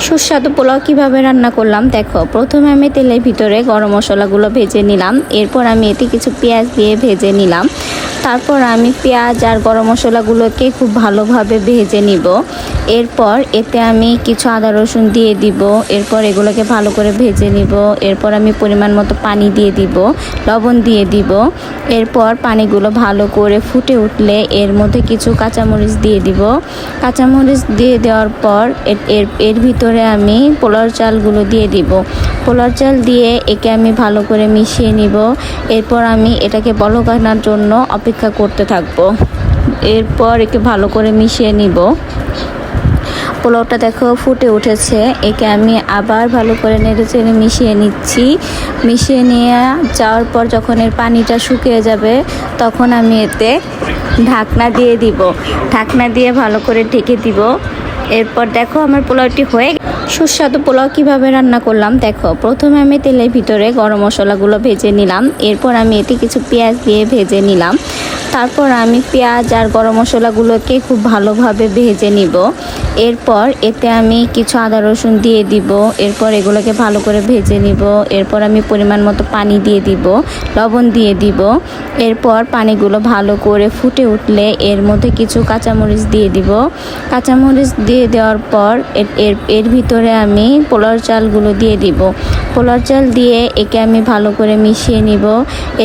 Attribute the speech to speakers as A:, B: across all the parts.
A: সুস্বাদু পোলাও কিভাবে রান্না করলাম দেখো। প্রথমে আমি তেলের ভিতরে গরম মশলাগুলো ভেজে নিলাম। এরপর আমি এতে কিছু পেঁয়াজ দিয়ে ভেজে নিলাম। তারপর আমি পেঁয়াজ আর গরম মশলাগুলোকে খুব ভালোভাবে ভেজে নিব। এরপর এতে আমি কিছু আদা রসুন দিয়ে দিব। এরপর এগুলোকে ভালো করে ভেজে নিব। এরপর আমি পরিমাণ মতো পানি দিয়ে দিব, লবণ দিয়ে দিব। এরপর পানিগুলো ভালো করে ফুটে উঠলে এর মধ্যে কিছু কাঁচামরিচ দিয়ে দিব। কাঁচামরিচ দিয়ে দেওয়ার পর এর ভিতরে আমি পোলাওর চালগুলো দিয়ে দিব। পোলাওর চাল দিয়ে একে আমি ভালো করে মিশিয়ে নিব। এরপর আমি এটাকে বলক আনার জন্য অপেক্ষা করতে থাকবো। এরপর একে ভালো করে মিশিয়ে নিব। পোলাওটা দেখো ফুটে উঠেছে। একে আমি আবার ভালো করে নেড়েচেড়ে মিশিয়ে নিচ্ছি। মিশিয়ে নিয়ে যাওয়ার পর যখন এর পানিটা শুকিয়ে যাবে তখন আমি এতে ঢাকনা দিয়ে দিব। ঢাকনা দিয়ে ভালো করে ঢেকে দিব। এরপর দেখো আমার পোলাওটি হয়ে সুস্বাদু পোলাও কিভাবে রান্না করলাম দেখো। প্রথমে আমি তেলের ভিতরে গরম মশলাগুলো ভেজে নিলাম। এরপর আমি এতে কিছু পেঁয়াজ দিয়ে ভেজে নিলাম। তারপর আমি পেঁয়াজ আর গরম মশলাগুলোকে খুব ভালোভাবে ভেজে নিব। এরপর এতে আমি কিছু আদা রসুন দিয়ে দিব। এরপর এগুলোকে ভালো করে ভেজে নিব। এরপর আমি পরিমাণ মতো পানি দিয়ে দিব, লবণ দিয়ে দিব। এরপর পানিগুলো ভালো করে ফুটে উঠলে এর মধ্যে কিছু কাঁচামরিচ দিয়ে দিব। কাঁচামরিচ দিয়ে দেওয়ার পর এর ভিতরে আমি পোলাওর চালগুলো দিয়ে দিব। পোলাওর চাল দিয়ে একে আমি ভালো করে মিশিয়ে নিব।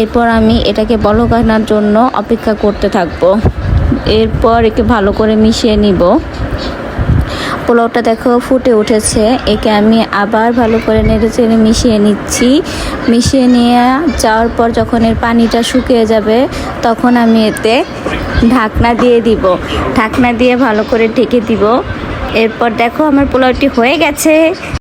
A: এরপর আমি এটাকে বলক আনার জন্য অপেক্ষা করতে থাকবো। এরপর একে ভালো করে মিশিয়ে নিব। পোলাওটা দেখো ফুটে উঠেছে। একে আমি আবার ভালো করে নেড়েচেড়ে মিশিয়ে নিচ্ছি। মিশিয়ে নিয়ে যাওয়ার পর যখন এর পানিটা শুকিয়ে যাবে তখন আমি এতে ঢাকনা দিয়ে দিব। ঢাকনা দিয়ে ভালো করে ঢেকে দিব। এরপর দেখো আমার পোলাওটি হয়ে গেছে।